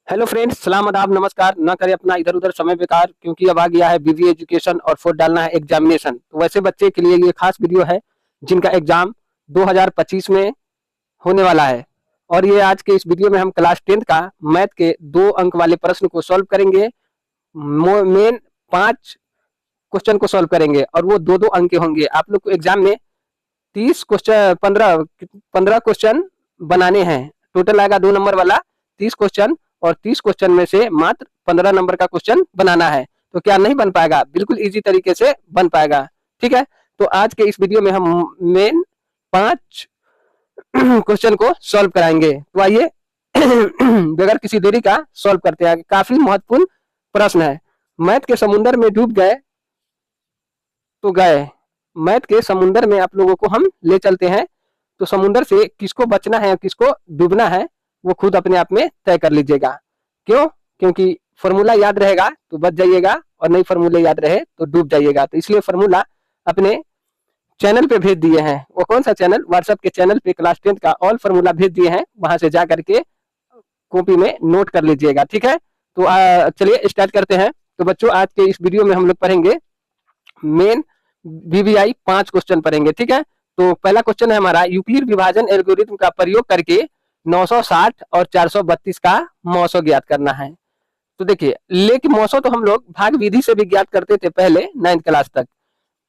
Hello friends, सलाम आदाब नमस्कार। ना करें अपना इधर उधर समय बेकार, क्योंकि अब आ गया है बीवी एजुकेशन और फोर्थ डालना है एग्जामिनेशन। तो वैसे बच्चे के लिए ये खास वीडियो है जिनका एग्जाम 2025 में होने वाला है। और ये आज के इस वीडियो में हम क्लास 10th का मैथ के 2 अंक वाले प्रश्न को सॉल्व करेंगे। मेन 5 क्वेश्चन को सॉल्व करेंगे और वो 2-2 अंक के होंगे। आप लोग को एग्जाम में 30 क्वेश्चन 15 क्वेश्चन बनाने हैं। टोटल आएगा 2 नंबर वाला 30 क्वेश्चन, और 30 क्वेश्चन में से मात्र 15 नंबर का क्वेश्चन बनाना है। तो क्या नहीं बन पाएगा? बिल्कुल इजी तरीके से बन पाएगा। ठीक है, तो आज के इस वीडियो में हम मेन 5 क्वेश्चन को सॉल्व कराएंगे। तो आइए बगैर किसी देरी का सॉल्व करते हैं। काफी महत्वपूर्ण प्रश्न है। मैथ के समुद्र में डूब गए तो गए। मैथ के समुद्र में आप लोगों को हम ले चलते हैं। तो समुद्र से किसको बचना है और किसको डूबना है वो खुद अपने आप में तय कर लीजिएगा। क्यों? क्योंकि फॉर्मूला याद रहेगा तो बच जाइएगा, और नहीं फॉर्मूले याद रहे तो डूब जाइएगा। तो इसलिए फॉर्मूला अपने चैनल पे भेज दिए हैं। वो कौन सा चैनल? व्हाट्सएप के चैनल पे क्लास 10th का ऑल फॉर्मूला भेज दिए हैं। वहां से जा करके कॉपी में नोट कर लीजिएगा। ठीक है, तो चलिए स्टार्ट करते हैं। तो बच्चों, आज के इस वीडियो में हम लोग पढ़ेंगे मेन वीवीआई 5 क्वेश्चन पढ़ेंगे। ठीक है, तो पहला क्वेश्चन है हमारा, यूक्लिड विभाजन एल्गोरिथम का प्रयोग करके 960 और 432 का मौसो ज्ञात करना है। तो देखिए, लेकिन मौसो तो हम लोग भाग विधि से भी ज्ञात करते थे पहले 9th क्लास तक।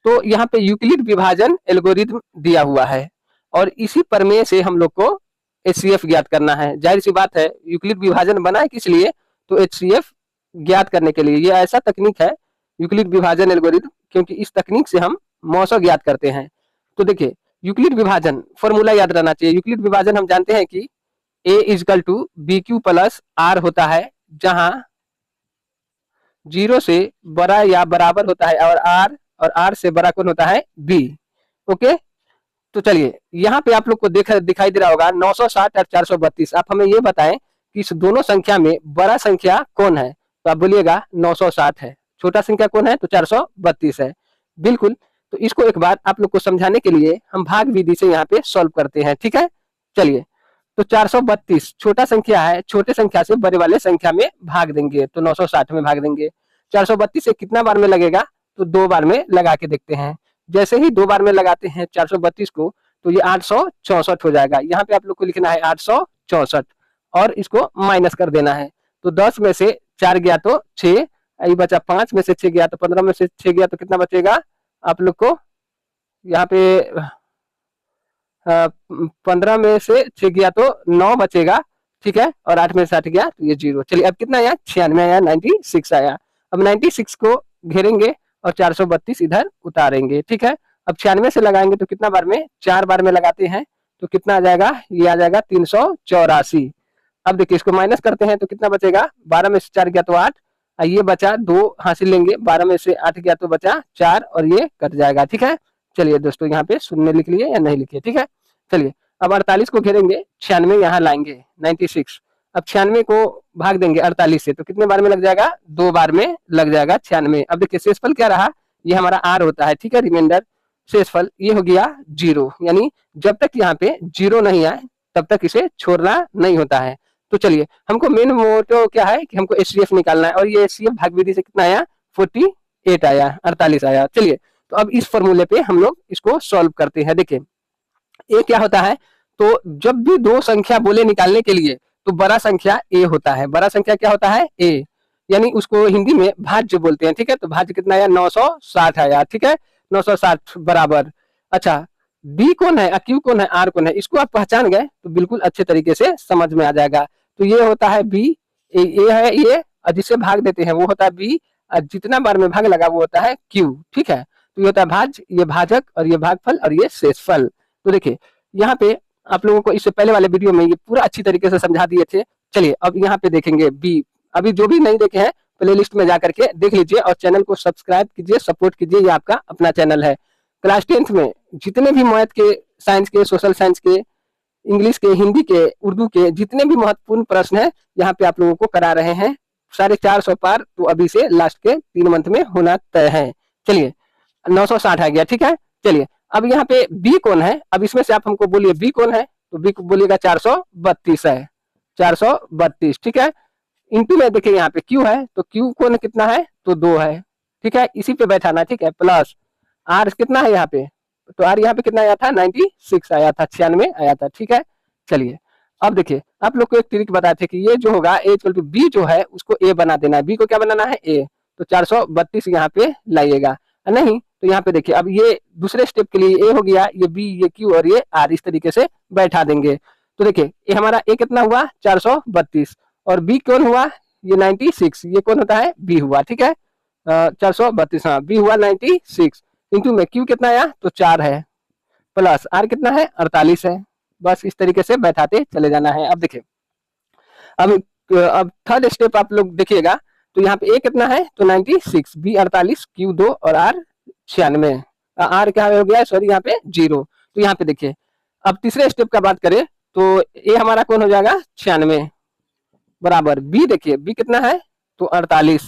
तो यहाँ पे यूक्लिड विभाजन एल्गोरिथम दिया हुआ है और इसी प्रमेय से हम लोग को एचसीएफ ज्ञात करना है। जाहिर सी बात है, यूक्लिड विभाजन बना है किस लिए? तो एचसीएफ ज्ञात करने के लिए। ये ऐसा तकनीक है यूक्लिड विभाजन एल्गोरिथम, क्योंकि इस तकनीक से हम मौसो ज्ञात करते हैं। तो देखिए, यूक्लिड विभाजन फॉर्मूला याद रहना चाहिए। यूक्लिड विभाजन हम जानते हैं कि A is equal to B Q plus R होता है, जहां 0 से बड़ा या बराबर होता है और आर से बड़ा कौन होता है? बी। ओके, तो चलिए, यहाँ पे आप लोग को दिखाई दे रहा होगा 960 और 432। आप हमें ये बताएं कि इस दोनों संख्या में बड़ा संख्या कौन है? तो आप बोलिएगा 960 है। छोटा संख्या कौन है? तो 432 है। बिल्कुल। तो इसको एक बार आप लोग को समझाने के लिए हम भाग विधि से यहाँ पे सॉल्व करते हैं। ठीक है, चलिए। तो 432 छोटा संख्या है, छोटे संख्या से बड़े वाले संख्या में भाग देंगे, तो 960 में भाग देंगे। 432 से कितना बार में लगेगा? तो 2 बार में लगा के देखते हैं। जैसे ही 2 बार में लगाते हैं 432 को, तो ये 864 हो जाएगा। यहाँ पे आप लोग को लिखना है 864 और इसको माइनस कर देना है। तो 10 में से 4 गया तो 6, ये बचा 5 में से 6 गया तो 15 में से 6 गया तो कितना बचेगा आप लोग को? यहाँ पे 15 में से 6 गया तो 9 बचेगा। ठीक है, और 8 में से 8 गया तो ये 0। चलिए, अब कितना आया? 96 आया, 96 आया। अब 96 को घेरेंगे और 432 इधर उतारेंगे। ठीक है, अब 96 से लगाएंगे तो कितना बार में? 4 बार में लगाते हैं, तो कितना आ जाएगा? ये आ जाएगा 384। अब देखिए, इसको माइनस करते हैं तो कितना बचेगा? 12 में से 4 गया तो 8, ये बचा 2 हासिल लेंगे, 12 में से 8 गया तो बचा 4 और ये कट जाएगा। ठीक है, चलिए दोस्तों, यहाँ पे शून्य लिख लिए या नहीं लिखिए। ठीक है, चलिए। अब 48 को घेरेंगे, 96 यहाँ लाएंगे 96। अब 96 को भाग देंगे 48 से, तो कितने बार में लग जाएगा? 2 बार में लग जाएगा 96। अब देखिए, शेषफल क्या रहा? ये हमारा आर होता है। ठीक है, रिमाइंडर शेषफल ये हो गया 0। यानी जब तक यहाँ पे 0 नहीं आए तब तक इसे छोड़ना नहीं होता है। तो चलिए, हमको मेन मोटो क्या है कि हमको एचसीएफ निकालना है, और ये एचसीएफ भाग विधि से कितना आया? 48 आया, 48 आया। चलिए, तो अब इस फॉर्मूले पे हम लोग इसको सॉल्व करते हैं। देखिए, ए क्या होता है? तो जब भी 2 संख्या बोले निकालने के लिए, तो बड़ा संख्या ए होता है। बड़ा संख्या क्या होता है? ए। यानी उसको हिंदी में भाज्य बोलते हैं। ठीक है, तो भाज्य कितना आया? 960 आया। ठीक है, 960 बराबर। अच्छा, बी कौन है, क्यू कौन है, आर कौन है? इसको आप पहचान गए तो बिल्कुल अच्छे तरीके से समझ में आ जाएगा। तो ये होता है बी, ए है ये, और जिससे भाग देते हैं वो होता है बी, और जितना बार में भाग लगा वो होता है क्यू। ठीक है, तो ये होता है भाज्य, ये भाजक, और ये भागफल, और ये शेषफल। तो देखिए, यहाँ पे आप लोगों को इससे पहले वाले वीडियो में ये पूरा अच्छी तरीके से समझा दिए थे। चलिए, अब यहाँ पे देखेंगे बी। अभी जो भी नहीं देखे हैं, प्ले लिस्ट में जाकर के देख लीजिए और चैनल को सब्सक्राइब कीजिए, सपोर्ट कीजिए। ये आपका अपना चैनल है। क्लास 10th में जितने भी मैथ के, साइंस के, सोशल साइंस के, इंग्लिश के, हिंदी के, उर्दू के जितने भी महत्वपूर्ण प्रश्न है, यहाँ पे आप लोगों को करा रहे हैं। 450 पार तो अभी से लास्ट के 3 मंथ में होना तय है। चलिए, 960 आ गया। ठीक है, चलिए। अब यहाँ पे बी कौन है? अब इसमें से आप हमको बोलिए बी कौन है? तो बी को बोलिएगा 432 है, 432। ठीक है, इंटू में देखिए यहाँ पे क्यू है, तो क्यू कोण कितना है, तो 2 है, ठीक है, इसी पे बैठाना, ठीक है, प्लस आर कितना है यहाँ पे, तो आर यहाँ पे कितना आया था, 96 आया था, 96 आया था, ठीक है। चलिए अब देखिए, आप लोग को एक ट्रिक बताए थे कि ये जो होगा ए इक्वल टू बी जो है उसको ए बना देना है, बी को क्या बनाना है, ए, तो 432 यहाँ पे लाइएगा, नहीं तो यहाँ पे देखिए अब ये दूसरे स्टेप के लिए ए हो गया, ये बी, ये क्यू और ये आर इस तरीके से बैठा देंगे। तो देखिए ये हमारा ए कितना हुआ, 432, और बी कौन हुआ, ये 96, ये कौन होता है, बी हुआ, ठीक है, 432, हाँ बी हुआ 96, इंटू में क्यू कितना आया, तो 4 है, प्लस आर कितना है, 48 है। बस इस तरीके से बैठाते चले जाना है। अब देखिए अब थर्ड स्टेप आप लोग देखिएगा, तो यहाँ पे ए कितना है, तो 96, बी 48, क्यू 2 और आर 96, आर क्या हो गया, सॉरी यहाँ पे 0। तो यहाँ पे देखिए अब तीसरे स्टेप का बात करें तो ए हमारा कौन हो जाएगा, 96 बराबर बी, देखिए बी कितना है, तो 48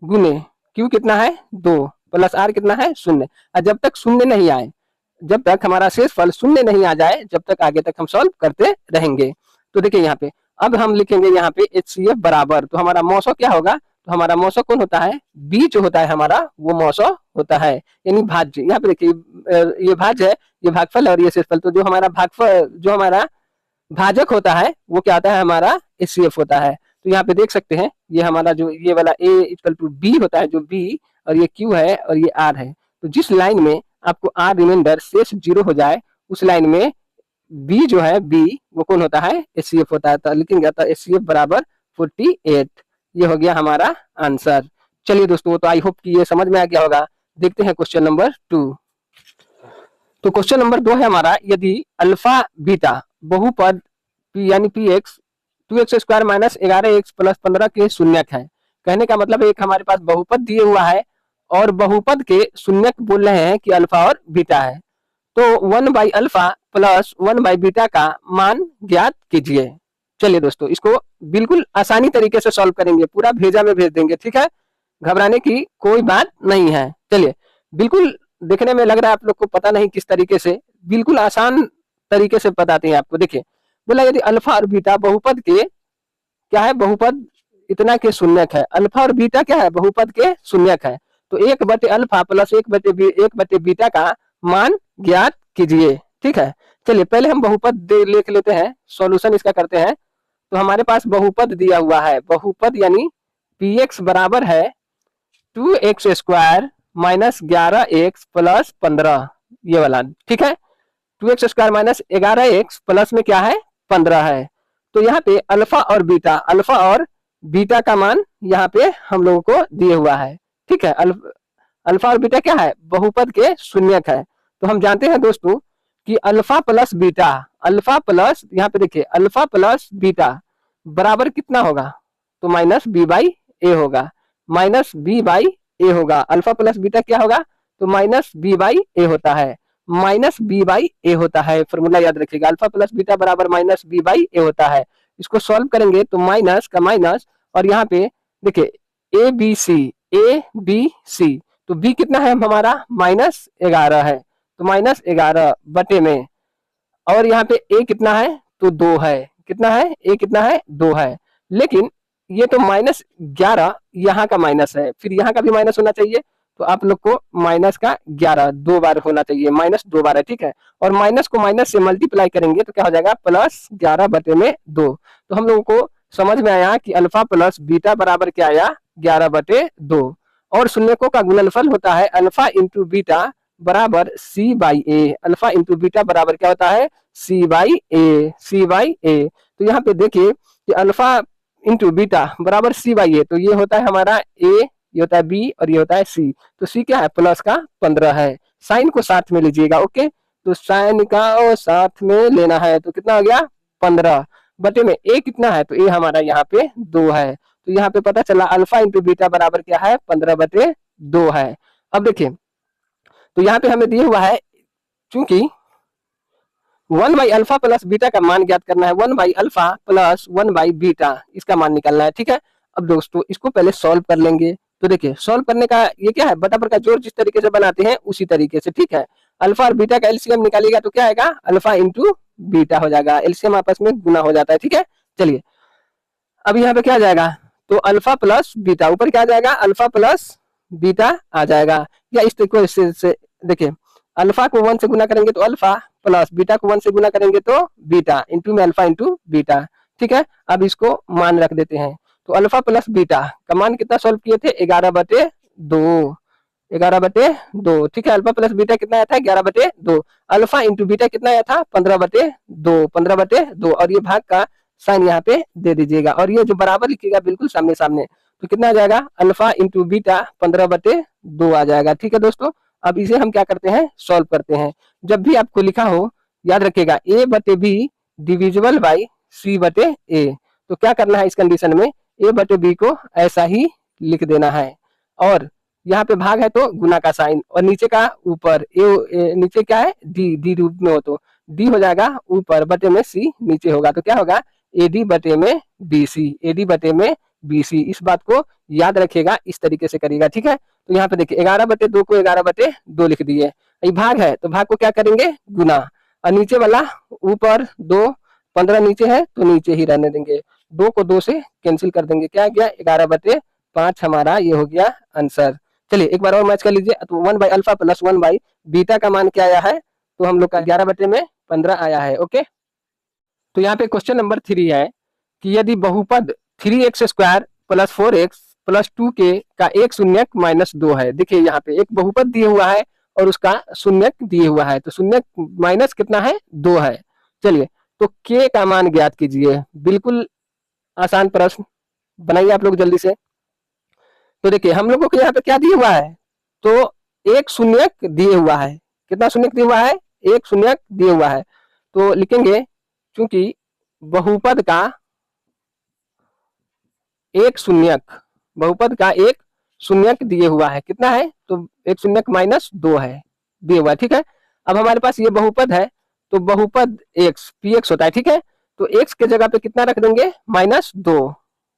गुने क्यू कितना है, 2 प्लस आर कितना है, 0। और जब तक शून्य नहीं आए, जब तक हमारा शेष फल शून्य नहीं आ जाए, जब तक आगे तक हम सॉल्व करते रहेंगे। तो देखिए यहाँ पे अब हम लिखेंगे यहाँ पे HCF बराबर, तो हमारा मौसो क्या होगा, तो हमारा मौसो कौन होता है, बी जो होता है हमारा वो मौसो होता है, यानी भाज्य। यहाँ पे देखिए ये भाज्य है, ये भागफल और ये शेषफल, तो जो हमारा भागफल, जो हमारा भाजक होता है वो क्या होता है, हमारा HCF होता है। तो यहाँ पे देख सकते हैं ये हमारा जो ये वाला A इक्वल टू बी होता है, जो B और ये Q है और ये R है, तो जिस लाइन में आपको R रिमाइंडर शेष 0 हो जाए उस लाइन में B जो है, B वो कौन होता है, HCF होता है। तो लिखेंगे तो HCF बराबर 48, ये हो गया हमारा आंसर। चलिए दोस्तों, तो आई होप कि ये समझ में आ गया होगा। देखते हैं क्वेश्चन नंबर 2। तो क्वेश्चन नंबर 2 है हमारा, यदि अल्फा बीटा बहुपद यानी P x 2x² minus 11x plus 15 के शून्यक है। कहने का मतलब एक हमारे पास बहुपद दिए हुआ है और बहुपद के शून्यक बोल रहे हैं कि अल्फा और बीटा है, तो 1/अल्फा प्लस 1/बीटा का मान ज्ञात कीजिए। चलिए दोस्तों, इसको बिल्कुल आसानी तरीके से सॉल्व करेंगे, पूरा भेजा में भेज देंगे, ठीक है, घबराने की कोई बात नहीं है। चलिए, बिल्कुल देखने में लग रहा है आप लोग को पता नहीं किस तरीके से, बिल्कुल आसान तरीके से बताते हैं आपको। देखिए बोला यदि अल्फा और बीटा बहुपद के क्या है, बहुपद इतना के शून्यक है, अल्फा और बीटा क्या है, बहुपद के शून्यक है, तो 1/अल्फा प्लस 1/बीटा का मान ज्ञात कीजिए, ठीक है। चलिए पहले हम बहुपद लिख लेते हैं, सॉल्यूशन इसका करते हैं। तो हमारे पास बहुपद दिया हुआ है, बहुपद यानी px बराबर है 2x² माइनस 11x प्लस 15, ये वाला, ठीक है, 2x² माइनस 11x प्लस में क्या है, 15 है। तो यहाँ पे अल्फा और बीटा का मान यहाँ पे हम लोगों को दिए हुआ है, ठीक है। अल्फा और बीटा क्या है, बहुपद के शून्यक है। तो हम जानते हैं दोस्तों कि alpha plus beta, alpha plus, यहाँ पे देखिए अल्फा प्लस बीटा बराबर कितना होगा, तो माइनस b/a होगा, माइनस b/a होगा। अल्फा प्लस बीटा क्या होगा, तो माइनस b/a होता है, माइनस b/a होता है। फॉर्मूला याद रखिएगा, अल्फा प्लस बीटा बराबर माइनस b/a होता है। इसको सॉल्व करेंगे तो माइनस का माइनस, और यहाँ पे देखिए ए बी सी, तो b कितना है हमारा, -11 है, तो -11 बटे में, और यहाँ पे a कितना है, तो 2 है, कितना है, a कितना है, 2 है। लेकिन ये तो -11 यहाँ का माइनस है, फिर यहाँ का भी माइनस होना चाहिए, तो आप लोग को माइनस का 11 2 बार होना चाहिए, माइनस 2 बार है, ठीक है। और माइनस को माइनस से मल्टीप्लाई करेंगे तो क्या हो जाएगा, +11 बटे में 2। तो हम लोगों को समझ में आया कि अल्फा प्लस बीटा बराबर क्या आया, 11 बटे 2। और शून्यकों का गुणनफल होता है अल्फा इंटू बीटा बराबर c/a, अल्फा इंटू बीटा बराबर क्या होता है, c/a। तो यहाँ पे देखिए कि अल्फा इंटू बीटा बराबर c/a, तो ये होता है हमारा a, ये होता है b और ये होता है c। तो c क्या है, प्लस का 15 है। साइन को साथ में लीजिएगा, ओके, तो साइन का साथ में लेना है, तो कितना हो गया, 15 बटे में a कितना है, तो a हमारा यहाँ पे 2 है। तो यहाँ पे पता चला अल्फा इंटू बीटा बराबर क्या है, 15 बटे 2 है। अब देखिए तो यहाँ पे हमें दिया हुआ है, चूंकि 1/अल्फा प्लस बीटा का मान ज्ञात करना है, 1/अल्फा प्लस 1/बीटा इसका मान निकालना है, ठीक है। अब दोस्तों इसको पहले सॉल्व कर लेंगे। तो देखिए सॉल्व करने का ये क्या है, बटा का जोड़ जिस तरीके से बनाते हैं उसी तरीके से, ठीक है। अल्फा और बीटा का एलसीएम निकालिएगा तो क्या आएगा, अल्फा इंटू बीटा हो जाएगा, एलसीएम आपस में गुना हो जाता है, ठीक है। चलिए अब यहाँ पे क्या आ जाएगा, तो अल्फा प्लस बीटा, ऊपर क्या आ जाएगा, अल्फा प्लस बीटा आ जाएगा। या इस तरीके से देखिए, अल्फा को 1 से गुना करेंगे तो अल्फा, प्लस बीटा को 1 से गुना करेंगे तो बीटा, इंटू में अल्फा इंटू बीटा। ठीक है, अब इसको मान रख देते हैं। तो अल्फा प्लस बीटा का मान कितना सॉल्व किए थे, 11/2, 11/2। ठीक है, अल्फा प्लस बीटा कितना आया था, 11/2। अल्फा इंटू बीटा कितना आया था, 15/2, 15/2। और ये भाग का साइन यहाँ पे दे दीजिएगा, और ये जो बराबर लिखिएगा बिल्कुल सामने सामने, तो कितना आ जाएगा, अल्फा इंटू बीटा 15/2 आ जाएगा। ठीक है दोस्तों, अब इसे हम क्या करते हैं, सॉल्व करते हैं। जब भी आपको लिखा हो, याद रखिएगा a/b डिविजिबल बाई c/a। तो क्या करना है इस कंडीशन में, a/b को ऐसा ही लिख देना है, और यहाँ पे भाग है तो गुना का साइन, और नीचे का ऊपर, नीचे क्या है, डी रूप में हो तो डी हो जाएगा ऊपर, बटे में सी नीचे होगा, तो क्या होगा, AD बटे में BC, AD बटे में BC। इस बात को याद रखिएगा, इस तरीके से करिएगा। ठीक है, तो यहाँ पे देखिए 11/2 को 11/2 लिख दिए। ये भाग है तो भाग को क्या करेंगे, गुना, और नीचे वाला ऊपर 2, 15 नीचे है तो नीचे ही रहने देंगे, 2 को 2 से कैंसिल कर देंगे, क्या गया, 11/5 हमारा ये हो गया आंसर। चलिए एक बार और मैच कर लीजिए, तो 1 by alpha plus 1 by beta का मान क्या आया है, तो हम लोग का 11/15 आया है। ओके, तो यहाँ पे क्वेश्चन नंबर 3 है कि यदि बहुपद 3x² plus 4x plus 2k का एक शून्यक माइनस 2 है। देखिए यहाँ पे एक बहुपद दिए हुआ है और उसका शून्यक दिए हुआ है, तो शून्यक माइनस कितना है, 2 है। चलिए, तो k का मान ज्ञात कीजिए। बिल्कुल आसान प्रश्न, बनाइए आप लोग जल्दी से। तो देखिए हम लोगों को यहाँ पे क्या दिया हुआ है, तो एक शून्यक दिए हुआ है। कितना शून्यक दिया हुआ है, एक शून्यक दिए हुआ है। तो लिखेंगे, क्योंकि बहुपद का एक शून्यक, बहुपद का एक शून्यक दिए हुआ है, कितना है, तो एक शून्यक माइनस 2 है दिए हुआ है। ठीक है, अब हमारे पास ये बहुपद है, तो बहुपद x px होता है। ठीक है, तो x के जगह पे कितना रख देंगे, -2।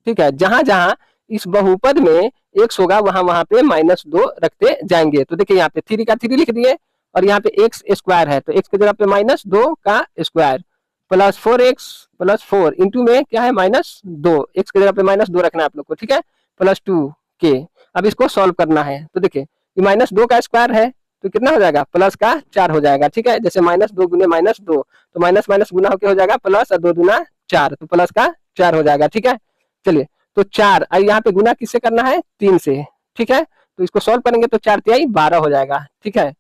ठीक है, जहां जहां इस बहुपद में x होगा वहां वहां पे -2 रखते जाएंगे। तो देखिए यहाँ पे 3 का 3 लिख दिए, और यहाँ पे x स्क्वायर है, तो x के जगह पे -2 का square, plus 4x plus 4 into में क्या है, -2, x की जगह पे -2 रखना है आप लोग को। ठीक है, प्लस 2k। अब इसको सॉल्व करना है, तो देखिए ये -2 का स्क्वायर है तो कितना हो जाएगा, प्लस का 4 हो जाएगा। ठीक है, जैसे -2 गुने -2, तो माइनस माइनस गुना होकर हो जाएगा प्लस, और 2 दूना 4, तो प्लस का 4 हो जाएगा। ठीक है, चलिए, तो 4 यहाँ पे गुना किससे करना है, 3 से। ठीक है, तो इसको सॉल्व करेंगे तो 4 तिहाई 12 हो जाएगा। ठीक है,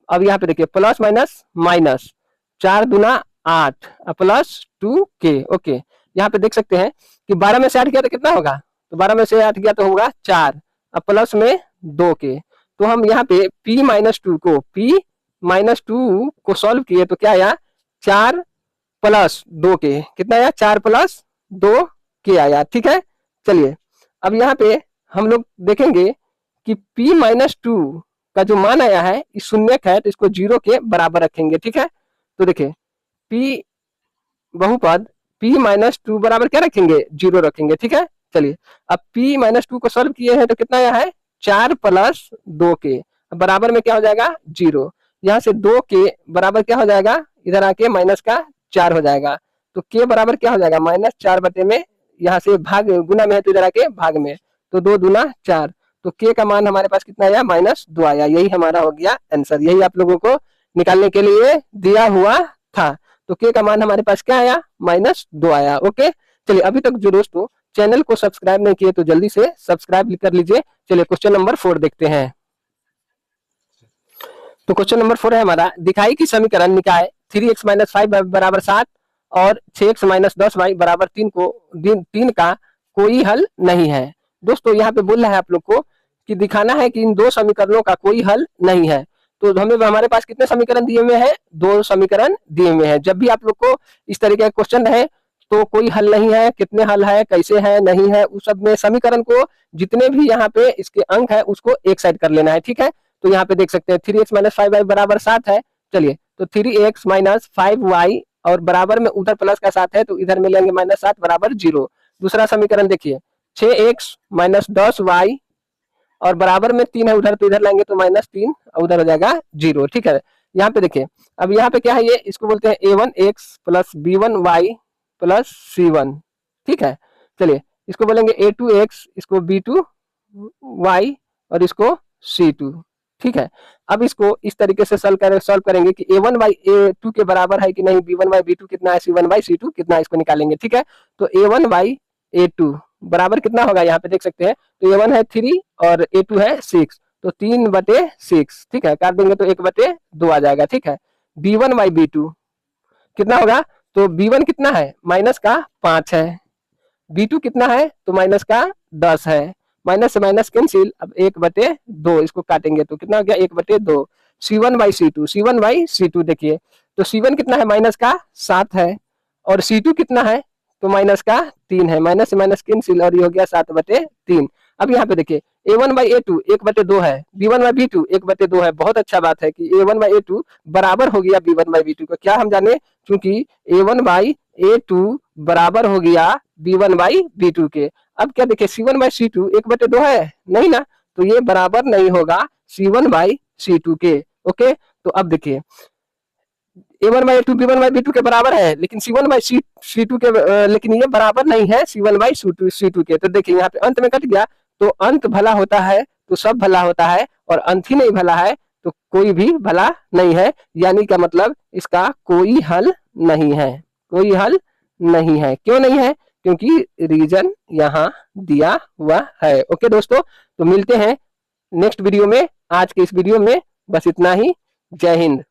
अब यहाँ पे देखिए प्लस माइनस माइनस, 4 दूना 8 प्लस 2k। ओके, यहाँ पे देख सकते हैं कि 12 में से 8 गया तो कितना होगा, तो 12 में से 8 गया तो होगा 4, अब प्लस में 2k। तो हम यहाँ पे p-2 को सॉल्व किए तो क्या आया, 4 प्लस 2k, कितना आया, 4 प्लस 2k आया। ठीक है, चलिए अब यहाँ पे हम लोग देखेंगे कि p-2 का जो मान आया है इस शून्यक है, तो इसको 0 के बराबर रखेंगे। ठीक है, तो देखिए p बहुपद p-2 बराबर क्या रखेंगे, 0 रखेंगे। ठीक है, चलिए अब p-2 को सॉल्व किए हैं तो कितना आया है, 4 प्लस 2k, बराबर में क्या हो जाएगा, 0। यहाँ से 2k बराबर क्या हो जाएगा, इधर आके माइनस का 4 हो जाएगा, तो k बराबर क्या हो जाएगा, -4 बटे में, यहाँ से भाग गुना में है तो इधर आके भाग में, तो 2 दूना 4, तो k का मान हमारे पास कितना आया, -2 आया। यही हमारा हो गया आंसर, यही आप लोगों को निकालने के लिए दिया हुआ था। तो k का मान हमारे पास क्या आया, -2 आया। ओके, चलिए अभी तक जो दोस्तों चैनल को सब्सक्राइब नहीं किए तो जल्दी से सब्सक्राइब कर लीजिए। चलिए क्वेश्चन नंबर 4 देखते हैं। तो क्वेश्चन नंबर 4 है हमारा, दिखाई कि समीकरण निकाय 3x - 5 बराबर 7 और 6x - 10y बराबर 3 को 3 का कोई हल नहीं है। दोस्तों यहाँ पे बोल रहा है आप लोग को कि दिखाना है कि इन दो समीकरणों का कोई हल नहीं है। तो हमें हमारे पास कितने समीकरण दिए हुए हैं, 2 समीकरण दिए हुए हैं। जब भी आप लोग को इस तरीके का क्वेश्चन रहे तो कोई हल नहीं है, कितने हल है, कैसे है, नहीं है, उस सब में समीकरण को जितने भी यहाँ पे इसके अंक है उसको एक साइड कर लेना है। ठीक है, तो यहाँ पे देख सकते हैं 3x - 5y बराबर 7 है। चलिए, तो 3x - 5y और बराबर में उधर प्लस का 7 है तो इधर मिलेंगे -7 बराबर 0। दूसरा समीकरण देखिए, 6x - 10y और बराबर में 3 है उधर, तो इधर लाएंगे तो -3 और उधर हो जाएगा 0। ठीक है, यहाँ पे देखिए, अब यहाँ पे क्या है, ये इसको बोलते हैं a1x + b1y + c1। ठीक है, चलिए इसको बोलेंगे a2x, इसको b2y और इसको c2। ठीक है, अब इसको इस तरीके से सॉल्व करेंगे कि a1 बाई a2 के बराबर है कि नहीं, b1 बाई b2 कितना है, c1 बाई c2 कितना है, इसको निकालेंगे। ठीक है, तो a1 बाई a2 बराबर कितना होगा, यहाँ पे देख सकते हैं, तो a1 है 3 और a2 है 6, तो 3/6। ठीक है, काट देंगे तो 1/2 आ जाएगा। ठीक है, b1 बाई b2 कितना होगा, तो b1 कितना है, माइनस का 5 है, b2 कितना है, तो माइनस का 10 है, माइनस से माइनस कैंसिल, अब 1/2 इसको काटेंगे तो कितना हो गया, 1/2। c1 by c2, c1 by c2 देखिए, तो c1 कितना है, माइनस का 7 है, और c2 कितना है, तो माइनस का 3 है, माइनस से माइनस कैंसिल और ये हो गया 7/3। अब यहाँ पे देखिए a1 बाई a2 1/2 है, b1 बाई b2 1/2 है। बहुत अच्छा बात है कि a1 बाई a2 बराबर हो गया b1 बाई b2 का। क्या हम जाने, क्योंकि a1 बाई a2 बराबर हो गया b1 बाई b2 के। अब क्या देखिए c1 बाई c2 1/2 है नहीं ना, तो ये बराबर नहीं होगा c1 बाई c2 के। ओके, तो अब देखिए a1 by a2 b1 by b2 के बराबर है, लेकिन c1 बाई c2 के लेकिन ये बराबर नहीं है c1 बाई c2 के। तो देखिए यहाँ पे अंत में कट गया, तो अंत भला होता है तो सब भला होता है, और अंत ही नहीं भला है तो कोई भी भला नहीं है। यानी क्या मतलब, इसका कोई हल नहीं है, कोई हल नहीं है। क्यों नहीं है, क्योंकि रीजन यहाँ दिया हुआ है। ओके दोस्तों, तो मिलते हैं नेक्स्ट वीडियो में। आज के इस वीडियो में बस इतना ही। जय हिंद।